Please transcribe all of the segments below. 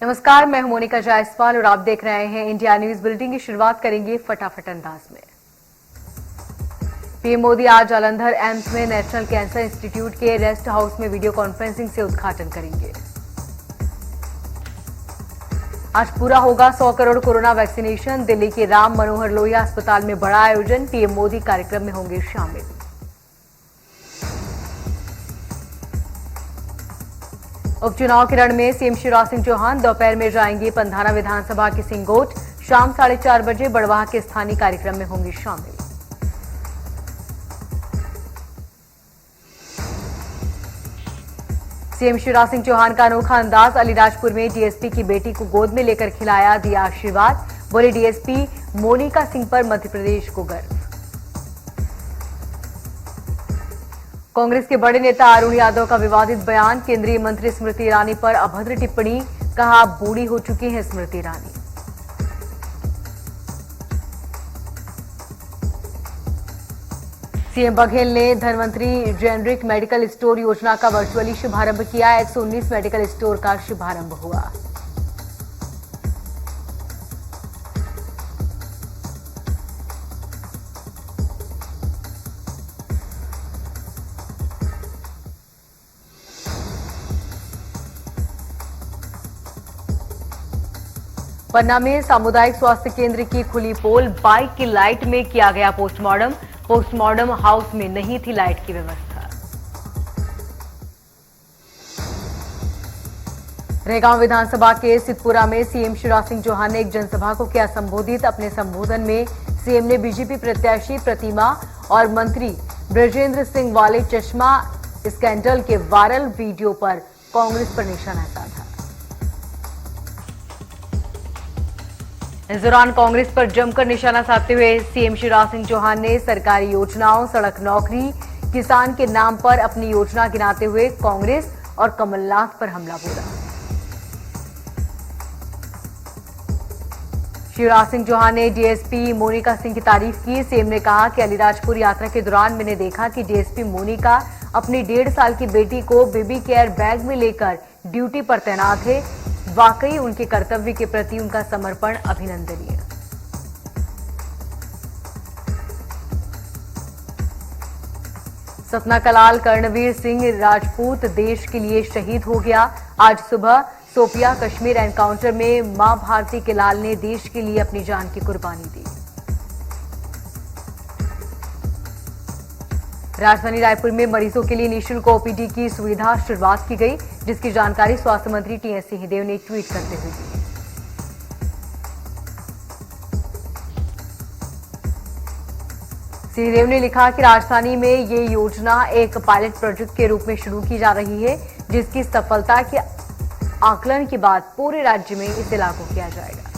नमस्कार, मैं हूं मोनिका जायसवाल और आप देख रहे हैं इंडिया न्यूज बुलेटिन की शुरुआत करेंगे फटाफट अंदाज में। पीएम मोदी आज जालंधर एम्स में नेशनल कैंसर इंस्टीट्यूट के रेस्ट हाउस में वीडियो कॉन्फ्रेंसिंग से उद्घाटन करेंगे। आज पूरा होगा 100 करोड़ कोरोना वैक्सीनेशन। दिल्ली के राम मनोहर लोहिया अस्पताल में बड़ा आयोजन। पीएम मोदी कार्यक्रम में होंगे शामिल। उपचुनाव के रण में सीएम शिवराज सिंह चौहान दोपहर में जाएंगे पंधाना विधानसभा की सिंगोट। शाम 4:30 बजे बड़वाह के स्थानीय कार्यक्रम में होंगे शामिल। सीएम शिवराज सिंह चौहान का अनोखा अंदाज। अलीराजपुर में डीएसपी की बेटी को गोद में लेकर खिलाया, दिया आशीर्वाद। बोले डीएसपी मोनिका सिंह पर मध्य प्रदेश को गर्व। कांग्रेस के बड़े नेता अरुण यादव का विवादित बयान। केंद्रीय मंत्री स्मृति ईरानी पर अभद्र टिप्पणी, कहा बूढ़ी हो चुकी हैं स्मृति ईरानी। सीएम बघेल ने धनवंतरी जेनरिक मेडिकल स्टोर योजना का वर्चुअली शुभारंभ किया। 119 मेडिकल स्टोर का शुभारंभ हुआ। पन्ना में सामुदायिक स्वास्थ्य केंद्र की खुली पोल। बाइक की लाइट में किया गया पोस्टमार्टम। पोस्टमार्टम हाउस में नहीं थी लाइट की व्यवस्था। रेगांव विधानसभा के सिद्धपुरा में सीएम शिवराज सिंह चौहान ने एक जनसभा को किया संबोधित। अपने संबोधन में सीएम ने बीजेपी प्रत्याशी प्रतिमा और मंत्री ब्रजेंद्र सिंह वाले चश्मा स्कैंडल के वायरल वीडियो पर कांग्रेस पर निशाना साधा। इस दौरान कांग्रेस पर जमकर निशाना साधते हुए सीएम शिवराज सिंह चौहान ने सरकारी योजनाओं, सड़क, नौकरी, किसान के नाम पर अपनी योजना गिनाते हुए कांग्रेस और कमलनाथ पर हमला बोला। शिवराज सिंह चौहान ने डीएसपी मोनिका सिंह की तारीफ की। सीएम ने कहा कि अलीराजपुर यात्रा के दौरान मैंने देखा कि डीएसपी मोनिका अपनी 1.5 साल की बेटी को बेबी केयर बैग में लेकर ड्यूटी पर तैनात है। वाकई उनके कर्तव्य के प्रति उनका समर्पण अभिनंदनीय। सतना कलाल कर्णवीर सिंह राजपूत देश के लिए शहीद हो गया। आज सुबह सोपिया कश्मीर एनकाउंटर में मां भारती के लाल ने देश के लिए अपनी जान की कुर्बानी दी। राजधानी रायपुर में मरीजों के लिए निःशुल्क ओपीडी की सुविधा शुरुआत की गई, जिसकी जानकारी स्वास्थ्य मंत्री टीएस सिंहदेव ने ट्वीट करते हुए दी। सिंहदेव ने लिखा कि राजधानी में ये योजना एक पायलट प्रोजेक्ट के रूप में शुरू की जा रही है, जिसकी सफलता के आकलन के बाद पूरे राज्य में इसे लागू किया जाएगा।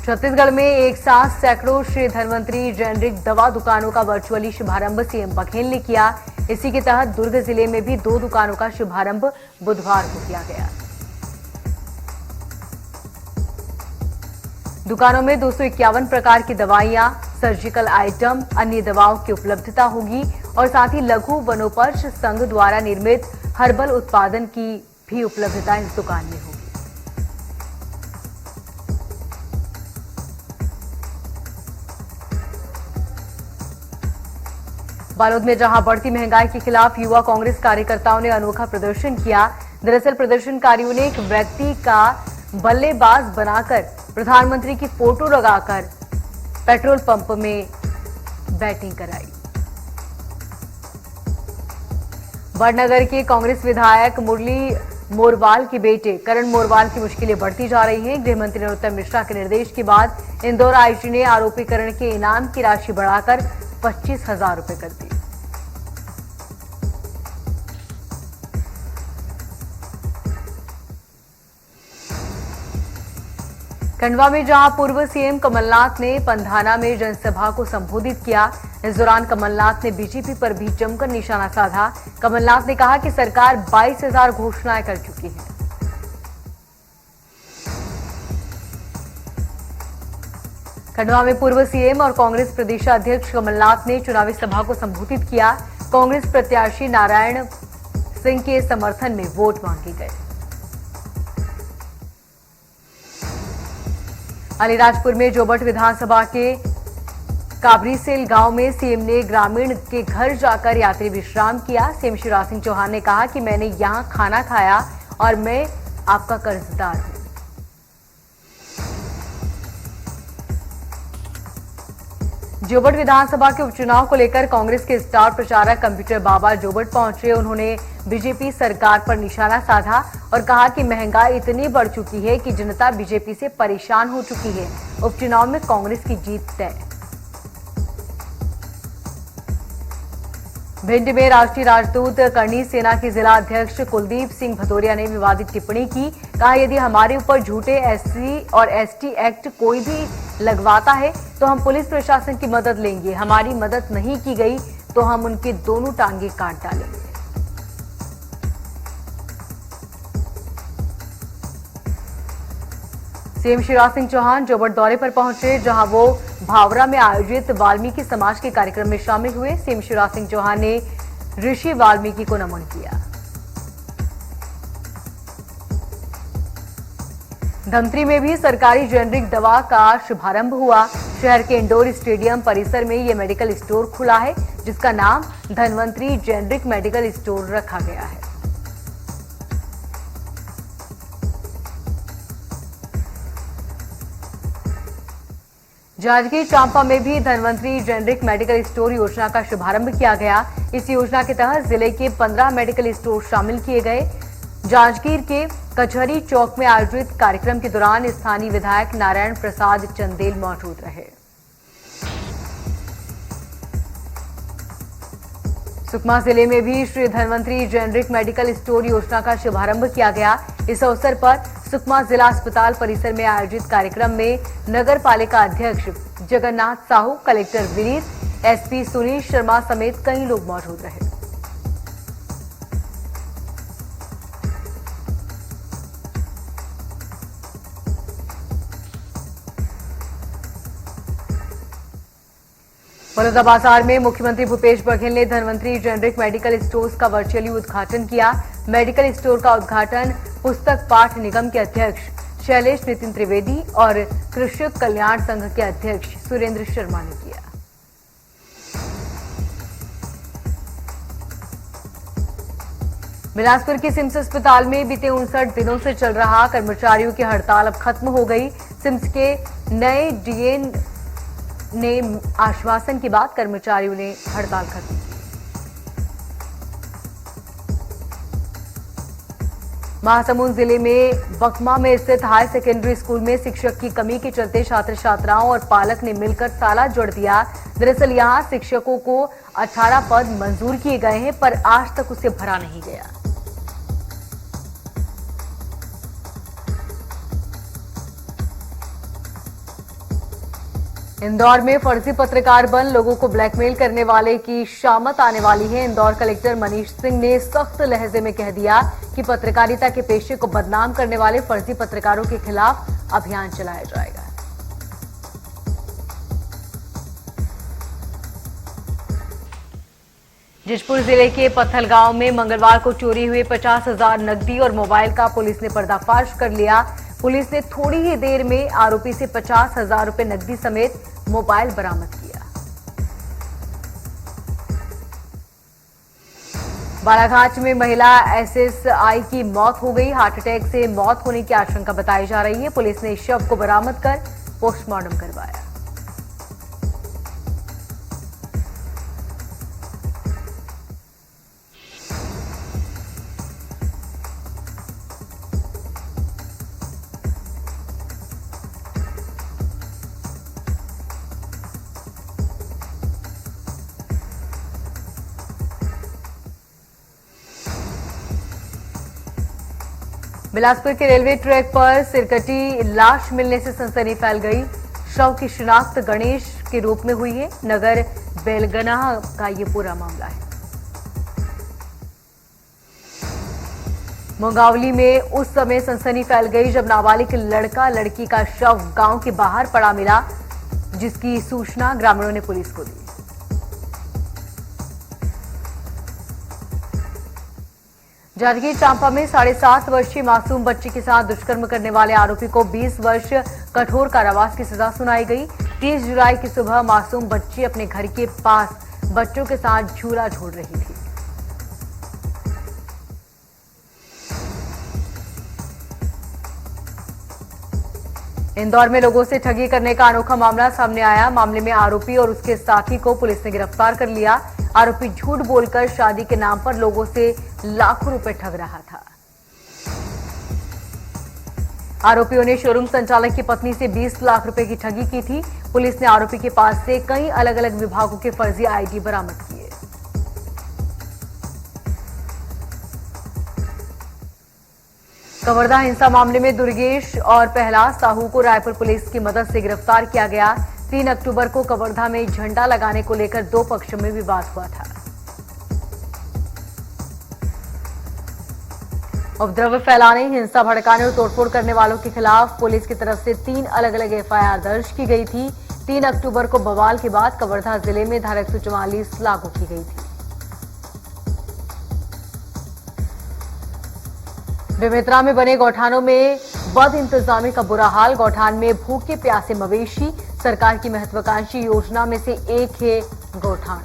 छत्तीसगढ़ में एक साथ सैकड़ों श्री धनवंतरी जेनरिक दवा दुकानों का वर्चुअली शुभारंभ सीएम बघेल ने किया। इसी के तहत दुर्ग जिले में भी 2 दुकानों का शुभारंभ बुधवार को किया गया। दुकानों में 251 प्रकार की दवाइयां, सर्जिकल आइटम, अन्य दवाओं की उपलब्धता होगी और साथ ही लघु वनोपज संघ द्वारा निर्मित हर्बल उत्पादन की भी उपलब्धता इस दुकान में होगी। बालोद में जहां बढ़ती महंगाई के खिलाफ युवा कांग्रेस कार्यकर्ताओं ने अनोखा प्रदर्शन किया। दरअसल प्रदर्शनकारियों ने एक व्यक्ति का बल्लेबाज बनाकर प्रधानमंत्री की फोटो लगाकर पेट्रोल पंप में बैटिंग कराई। वडनगर के कांग्रेस विधायक मुरली मोरवाल के बेटे करण मोरवाल की मुश्किलें बढ़ती जा रही हैं। गृह मंत्री नरोत्तम मिश्रा के निर्देश के बाद इंदौर आईजी ने आरोपी करण के इनाम की राशि बढ़ाकर 25,000 रुपए कर दी। खंडवा में जहां पूर्व सीएम कमलनाथ ने पंधाना में जनसभा को संबोधित किया, इस दौरान कमलनाथ ने बीजेपी पर भी जमकर निशाना साधा। कमलनाथ ने कहा कि सरकार 22,000 घोषणाएं कर चुकी है। खंडवा में पूर्व सीएम और कांग्रेस प्रदेशाध्यक्ष कमलनाथ ने चुनावी सभा को संबोधित किया। कांग्रेस प्रत्याशी नारायण सिंह के समर्थन में वोट मांगे गए। अलीराजपुर में जोबट विधानसभा के काबरीसेल गांव में सीएम ने ग्रामीण के घर जाकर यात्री विश्राम किया। सीएम शिवराज सिंह चौहान ने कहा कि मैंने यहां खाना खाया और मैं आपका कर्जदार हूं। जोबट विधानसभा के उपचुनाव को लेकर कांग्रेस के स्टार प्रचारक कंप्यूटर बाबा जोबट पहुंचे। उन्होंने बीजेपी सरकार पर निशाना साधा और कहा कि महंगाई इतनी बढ़ चुकी है कि जनता बीजेपी से परेशान हो चुकी है। उपचुनाव में कांग्रेस की जीत तय। भिंड में राष्ट्रीय राजदूत करनी सेना के जिला अध्यक्ष कुलदीप सिंह भदौरिया ने विवादित टिप्पणी की। कहा, यदि हमारे ऊपर झूठे एससी और एसटी एक्ट कोई भी लगवाता है तो हम पुलिस प्रशासन की मदद लेंगे। हमारी मदद नहीं की गई तो हम उनके दोनों टांगे काट डालेंगे। सीएम शिवराज सिंह चौहान जोबट दौरे पर पहुंचे, जहां वो भावरा में आयोजित वाल्मीकि समाज के कार्यक्रम में शामिल हुए। सीएम शिवराज सिंह चौहान ने ऋषि वाल्मीकि को नमन किया। धमतरी में भी सरकारी जेनरिक दवा का शुभारंभ हुआ। शहर के इंडोर स्टेडियम परिसर में यह मेडिकल स्टोर खुला है, जिसका नाम धनवंतरी जेनरिक मेडिकल स्टोर रखा गया है। जांजगीर चांपा में भी धनवंतरी जेनरिक मेडिकल स्टोर योजना का शुभारंभ किया गया। इस योजना के तहत जिले के 15 मेडिकल स्टोर शामिल किए गए। जांजगीर के कचहरी चौक में आयोजित कार्यक्रम के दौरान स्थानीय विधायक नारायण प्रसाद चंदेल मौजूद रहे। सुकमा जिले में भी Shri Dhanvantari generic medical store योजना का शुभारंभ किया गया। इस अवसर पर सुकमा जिला अस्पताल परिसर में आयोजित कार्यक्रम में नगर पालिका अध्यक्ष जगन्नाथ साहू, कलेक्टर विनीत, एसपी सुनील शर्मा समेत कई लोग मौजूद रहे। बड़ौदा बाजार में मुख्यमंत्री भूपेश बघेल ने धनवंतरी जेनरिक मेडिकल स्टोर्स का वर्चुअली उद्घाटन किया। मेडिकल स्टोर का उद्घाटन पुस्तक पाठ निगम के अध्यक्ष शैलेश नितिन त्रिवेदी और कृषक कल्याण संघ के अध्यक्ष सुरेंद्र शर्मा ने किया। बिलासपुर के सिम्स अस्पताल में बीते 59 दिनों से चल रहा कर्मचारियों की हड़ताल अब खत्म हो गई। सिम्स के नए डीएन ने आश्वासन के बाद कर्मचारियों ने हड़ताल खत्म की। महासमुंद जिले में बकमा में स्थित हाई सेकेंडरी स्कूल में शिक्षक की कमी के चलते छात्र छात्राओं और पालक ने मिलकर ताला जोड़ दिया। दरअसल यहां शिक्षकों को 18 पद मंजूर किए गए हैं, पर आज तक उसे भरा नहीं गया। इंदौर में फर्जी पत्रकार बन लोगों को ब्लैकमेल करने वाले की शामत आने वाली है। इंदौर कलेक्टर मनीष सिंह ने सख्त लहजे में कह दिया कि पत्रकारिता के पेशे को बदनाम करने वाले फर्जी पत्रकारों के खिलाफ अभियान चलाया जाएगा। जशपुर जिले के पत्थलगांव में मंगलवार को चोरी हुए 50,000 नकदी और मोबाइल का पुलिस ने पर्दाफाश कर लिया। पुलिस ने थोड़ी ही देर में आरोपी से 50,000 रुपए नकदी समेत मोबाइल बरामद किया। बालाघाट में महिला एसएसआई की मौत हो गई। हार्ट अटैक से मौत होने की आशंका बताई जा रही है। पुलिस ने शव को बरामद कर पोस्टमार्टम करवाया। बिलासपुर के रेलवे ट्रैक पर सिरकटी लाश मिलने से सनसनी फैल गई। शव की शिनाख्त गणेश के रूप में हुई है। नगर बेलगनाह का ये पूरा मामला है। मुंगावली में उस समय सनसनी फैल गई जब नाबालिग लड़का लड़की का शव गांव के बाहर पड़ा मिला, जिसकी सूचना ग्रामीणों ने पुलिस को दी। जांजगीर चांपा में 7.5 वर्षीय मासूम बच्ची के साथ दुष्कर्म करने वाले आरोपी को 20 वर्ष कठोर कारावास की सजा सुनाई गई। 30 जुलाई की सुबह मासूम बच्ची अपने घर के पास बच्चों के साथ झूला झूल रही थी। इंदौर में लोगों से ठगी करने का अनोखा मामला सामने आया। मामले में आरोपी और उसके साथी को पुलिस ने गिरफ्तार कर लिया। आरोपी झूठ बोलकर शादी के नाम पर लोगों से लाखों रुपए ठग रहा था। आरोपियों ने शोरूम संचालक की पत्नी से 20 लाख रुपए की ठगी की थी। पुलिस ने आरोपी के पास से कई अलग अलग विभागों के फर्जी आईडी बरामद किए। कवर्धा हिंसा मामले में दुर्गेश और प्रहलाद साहू को रायपुर पुलिस की मदद से गिरफ्तार किया गया। 3 अक्टूबर को कवर्धा में झंडा लगाने को लेकर 2 पक्षों में विवाद हुआ था। उपद्रव फैलाने, हिंसा भड़काने और तोड़फोड़ करने वालों के खिलाफ पुलिस की तरफ से 3 अलग अलग एफआईआर दर्ज की गई थी। 3 अक्टूबर को बवाल के बाद कवर्धा जिले में धारा 144 लागू की गई थी। बेमेतरा में बने गौठानों में बद इंतजामी का बुरा हाल। गौठान में भूखे प्यासे मवेशी, सरकार की महत्वाकांक्षी योजना में से एक है गौठान।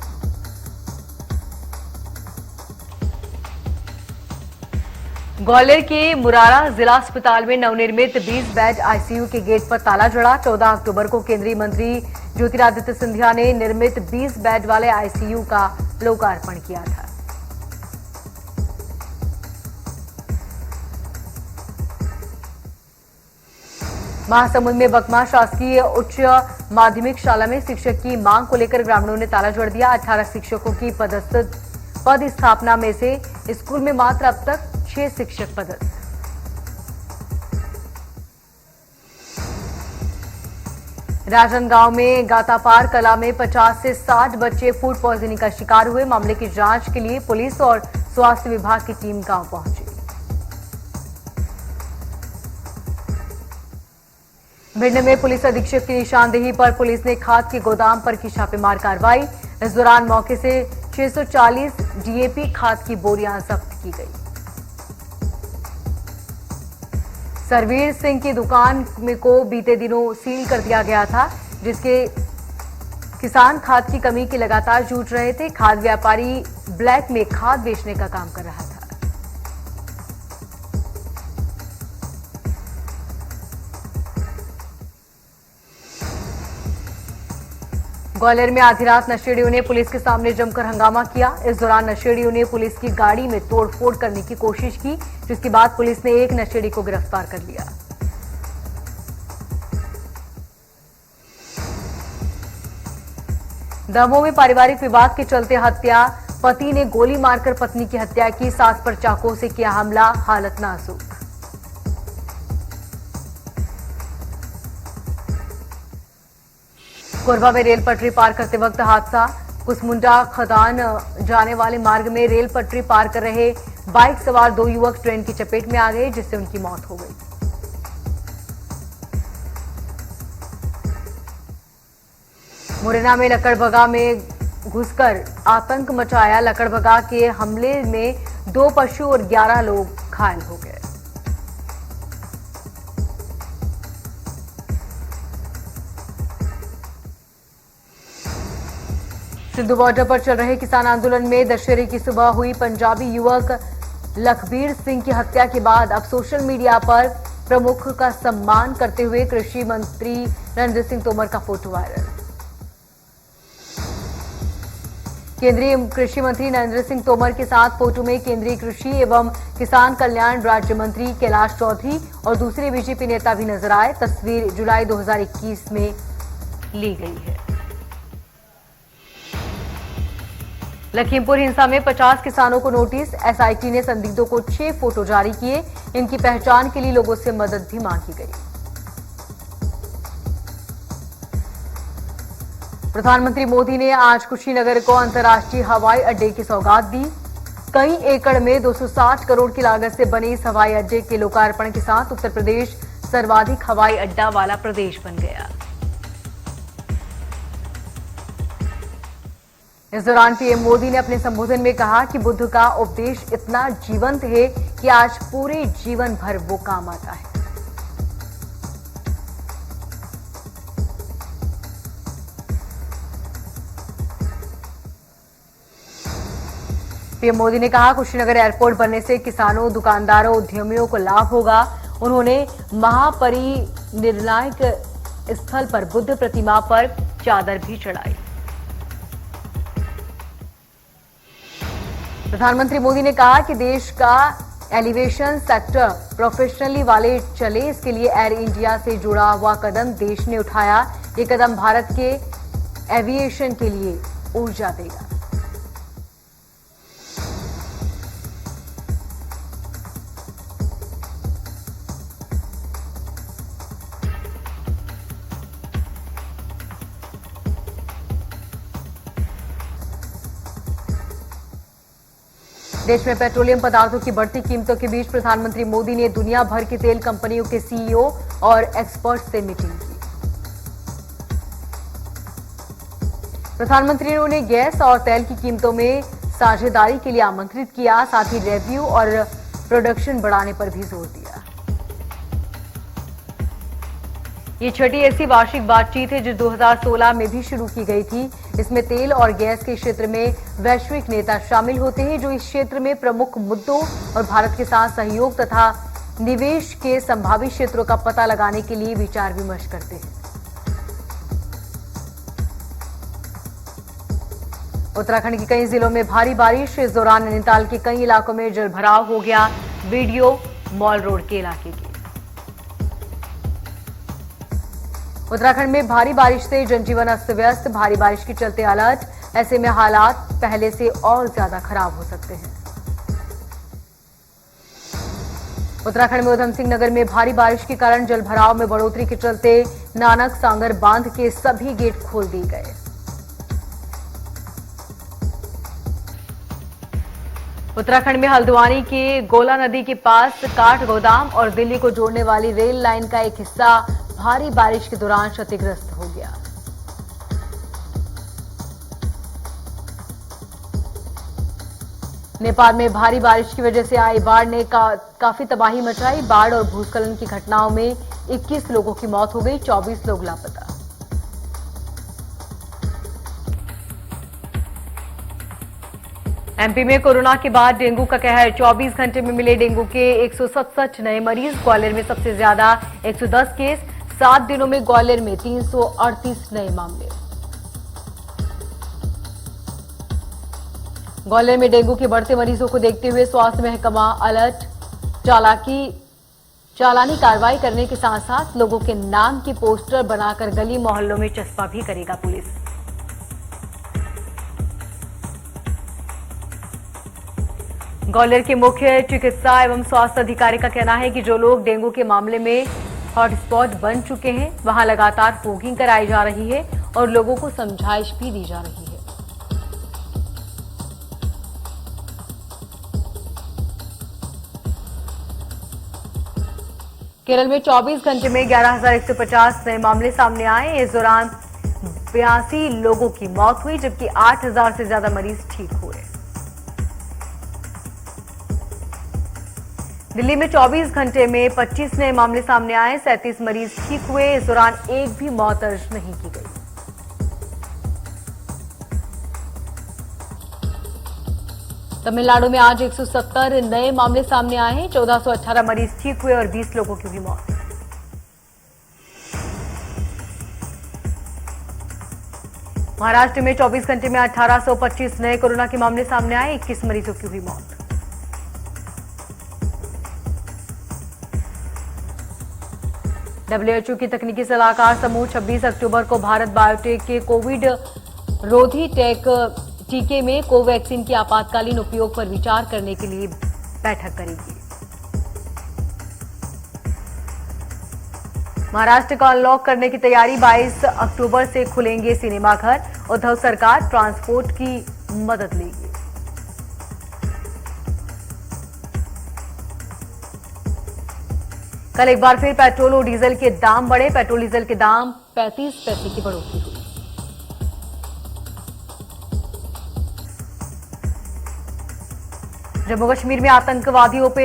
ग्वालियर के मुरारा जिला अस्पताल में नवनिर्मित 20 बेड आईसीयू के गेट पर ताला जड़ा। 14 अक्टूबर को केंद्रीय मंत्री ज्योतिरादित्य सिंधिया ने निर्मित 20 बेड वाले आईसीयू का लोकार्पण किया था। महासमुंद में बकमा शासकीय उच्च माध्यमिक शाला में शिक्षक की मांग को लेकर ग्रामीणों ने ताला जड़ दिया। 18 शिक्षकों की पद स्थापना में से स्कूल में मात्र अब तक 6 शिक्षक पदस्थ। राजनांदगांव में गातापार कला में 50 से 60 बच्चे फूड पॉइजनिंग का शिकार हुए। मामले की जांच के लिए पुलिस और स्वास्थ्य विभाग की टीम गांव पहुंची। भिंड में पुलिस अधीक्षक की निशानदेही पर पुलिस ने खाद के गोदाम पर की छापेमार कार्रवाई। इस दौरान मौके से 640 डीएपी खाद की बोरियां जब्त की गई। सरवीर सिंह की दुकान को बीते दिनों सील कर दिया गया था, जिसके किसान खाद की कमी की लगातार जूझ रहे थे। खाद व्यापारी ब्लैक में खाद बेचने का काम कर रहा था। ग्वालियर में आधी रात नशेड़ियों ने पुलिस के सामने जमकर हंगामा किया। इस दौरान नशेड़ियों ने पुलिस की गाड़ी में तोड़फोड़ करने की कोशिश की, जिसके बाद पुलिस ने एक नशेड़ी को गिरफ्तार कर लिया। दमोह में पारिवारिक विवाद के चलते हत्या, पति ने गोली मारकर पत्नी की हत्या की। सास पर चाकू से किया हमला, हालत नाजुक। कोरबा में रेल पटरी पार करते वक्त हादसा। कुसमुंडा खदान जाने वाले मार्ग में रेल पटरी पार कर रहे बाइक सवार 2 युवक ट्रेन की चपेट में आ गए, जिससे उनकी मौत हो गई। मुरैना में लकड़बगा में घुसकर आतंक मचाया। लकड़बगा के हमले में 2 पशु और 11 लोग घायल हो गए। सिंधु बॉर्डर पर चल रहे किसान आंदोलन में दशहरे की सुबह हुई पंजाबी युवक लखबीर सिंह की हत्या के बाद अब सोशल मीडिया पर प्रमुख का सम्मान करते हुए कृषि मंत्री नरेंद्र सिंह तोमर का फोटो वायरल। केंद्रीय कृषि मंत्री नरेंद्र सिंह तोमर के साथ फोटो में केंद्रीय कृषि एवं किसान कल्याण राज्य मंत्री कैलाश चौधरी और दूसरे बीजेपी नेता भी नजर आए। तस्वीर जुलाई 2021 में ली गई है। लखीमपुर हिंसा में 50 किसानों को नोटिस। एसआईटी ने संदिग्धों को 6 फोटो जारी किए। इनकी पहचान के लिए लोगों से मदद भी मांगी गई। प्रधानमंत्री मोदी ने आज कुशीनगर को अंतर्राष्ट्रीय हवाई अड्डे की सौगात दी। कई एकड़ में 260 करोड़ की लागत से बने इस हवाई अड्डे के लोकार्पण के साथ उत्तर प्रदेश सर्वाधिक हवाई अड्डा वाला प्रदेश बन गया। इस दौरान पीएम मोदी ने अपने संबोधन में कहा कि बुद्ध का उपदेश इतना जीवंत है कि आज पूरे जीवन भर वो काम आता है। पीएम मोदी ने कहा कुशीनगर एयरपोर्ट बनने से किसानों, दुकानदारों, उद्यमियों को लाभ होगा। उन्होंने महापरिनिर्णायक स्थल पर बुद्ध प्रतिमा पर चादर भी चढ़ाई। प्रधानमंत्री मोदी ने कहा कि देश का एलिवेशन सेक्टर प्रोफेशनली वाले चले, इसके लिए एयर इंडिया से जुड़ा हुआ कदम देश ने उठाया। ये कदम भारत के एविएशन के लिए ऊर्जा देगा। देश में पेट्रोलियम पदार्थों की बढ़ती कीमतों के बीच प्रधानमंत्री मोदी ने दुनिया भर की तेल कंपनियों के सीईओ और एक्सपर्ट से मीटिंग की। प्रधानमंत्री ने उन्हें गैस और तेल की कीमतों में साझेदारी के लिए आमंत्रित किया, साथ ही रेवेन्यू और प्रोडक्शन बढ़ाने पर भी जोर दिया। ये छठी ऐसी वार्षिक बातचीत है जो 2016 में भी शुरू की गई थी। इसमें तेल और गैस के क्षेत्र में वैश्विक नेता शामिल होते हैं जो इस क्षेत्र में प्रमुख मुद्दों और भारत के साथ सहयोग तथा निवेश के संभावित क्षेत्रों का पता लगाने के लिए विचार विमर्श करते हैं। उत्तराखंड के कई जिलों में भारी बारिश। इस दौरान नैनीताल के कई इलाकों में जलभराव हो गया। वीडियो मॉल रोड के इलाके की। उत्तराखंड में भारी बारिश से जनजीवन अस्त व्यस्त। भारी बारिश के चलते अलर्ट। ऐसे में हालात पहले से और ज्यादा खराब हो सकते हैं। उत्तराखंड में उधम सिंह नगर में भारी बारिश के कारण जलभराव में बढ़ोतरी के चलते नानक सांगर बांध के सभी गेट खोल दिए गए। उत्तराखंड में हल्द्वानी के गोला नदी के पास काठ गोदाम और दिल्ली को जोड़ने वाली रेल लाइन का एक हिस्सा भारी बारिश के दौरान क्षतिग्रस्त हो गया। नेपाल में भारी बारिश की वजह से आई बाढ़ ने काफी तबाही मचाई। बाढ़ और भूस्खलन की घटनाओं में 21 लोगों की मौत हो गई, 24 लोग लापता। एमपी में कोरोना के बाद डेंगू का कहर। 24 घंटे में मिले डेंगू के 167 नए मरीज। ग्वालियर में सबसे ज्यादा 110 केस। 7 दिनों में ग्वालियर में 338 नए मामले। ग्वालियर में डेंगू के बढ़ते मरीजों को देखते हुए स्वास्थ्य महकमा अलर्ट। चालानी कार्रवाई करने के साथ साथ लोगों के नाम के पोस्टर बनाकर गली मोहल्लों में चस्पा भी करेगा पुलिस। ग्वालियर के मुख्य चिकित्सा एवं स्वास्थ्य अधिकारी का कहना है कि जो लोग डेंगू के मामले में हॉटस्पॉट बन चुके हैं वहां लगातार फॉगिंग कराई जा रही है और लोगों को समझाइश भी दी जा रही है। केरल में 24 घंटे में 11,150 नए मामले सामने आए। इस दौरान 82 लोगों की मौत हुई जबकि 8,000 से ज्यादा मरीज ठीक हुए। दिल्ली में 24 घंटे में 25 नए मामले सामने आए। 37 मरीज ठीक हुए। इस दौरान एक भी मौत दर्ज नहीं की गई। तमिलनाडु में आज 170 नए मामले सामने आए। 1418 मरीज ठीक हुए और 20 लोगों की हुई मौत। महाराष्ट्र में 24 घंटे में 1825 नए कोरोना के मामले सामने आए। 21 मरीजों की हुई मौत। डब्ल्यूएचओ की तकनीकी सलाहकार समूह 26 अक्टूबर को भारत बायोटेक के कोविड रोधी टीके में कोवैक्सीन के आपातकालीन उपयोग पर विचार करने के लिए बैठक करेगी। महाराष्ट्र को अनलॉक करने की तैयारी। 22 अक्टूबर से खुलेंगे सिनेमाघर। उद्धव सरकार ट्रांसपोर्ट की मदद लेगी। कल एक बार फिर पेट्रोल और डीजल के दाम बढ़े। पेट्रोल डीजल के दाम 35 पैसे की बढ़ोतरी हुई। जम्मू कश्मीर में आतंकवादियों पे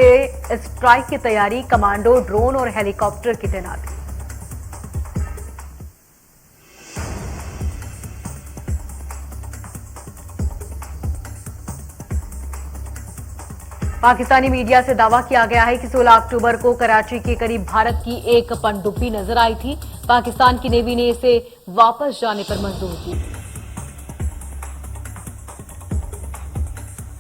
स्ट्राइक की तैयारी, कमांडो, ड्रोन और हेलीकॉप्टर की तैनाती। पाकिस्तानी मीडिया से दावा किया गया है कि 16 अक्टूबर को कराची के करीब भारत की एक पनडुब्बी नजर आई थी। पाकिस्तान की नेवी ने इसे वापस जाने पर मंजूर की।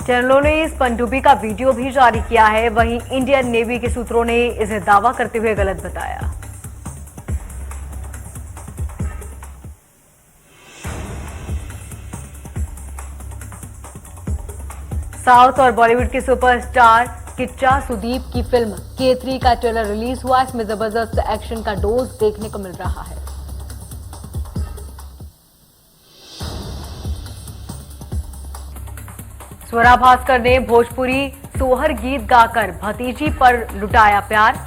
चैनलों ने इस पनडुब्बी का वीडियो भी जारी किया है। वहीं इंडियन नेवी के सूत्रों ने इसे दावा करते हुए गलत बताया। साउथ और बॉलीवुड के सुपरस्टार किच्चा सुदीप की फिल्म K3 का ट्रेलर रिलीज हुआ। इसमें जबरदस्त एक्शन का डोज देखने को मिल रहा है। स्वरा भास्कर ने भोजपुरी सोहर गीत गाकर भतीजी पर लुटाया प्यार,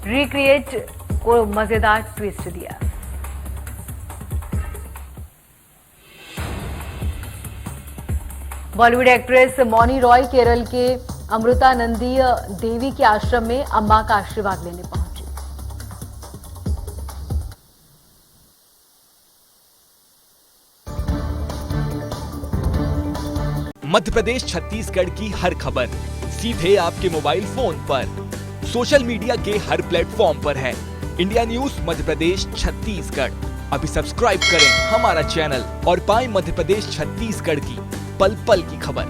रिक्रिएट को मजेदार ट्विस्ट दिया। बॉलीवुड एक्ट्रेस मौनी रॉय केरल के अमृतानंदीय देवी के आश्रम में अम्मा का आशीर्वाद लेने पहुंची। मध्य प्रदेश छत्तीसगढ़ की हर खबर सीधे आपके मोबाइल फोन पर, सोशल मीडिया के हर प्लेटफॉर्म पर है। इंडिया न्यूज मध्य प्रदेश छत्तीसगढ़, अभी सब्सक्राइब करें हमारा चैनल और पाएं मध्य प्रदेश छत्तीसगढ़ की पल पल की खबर।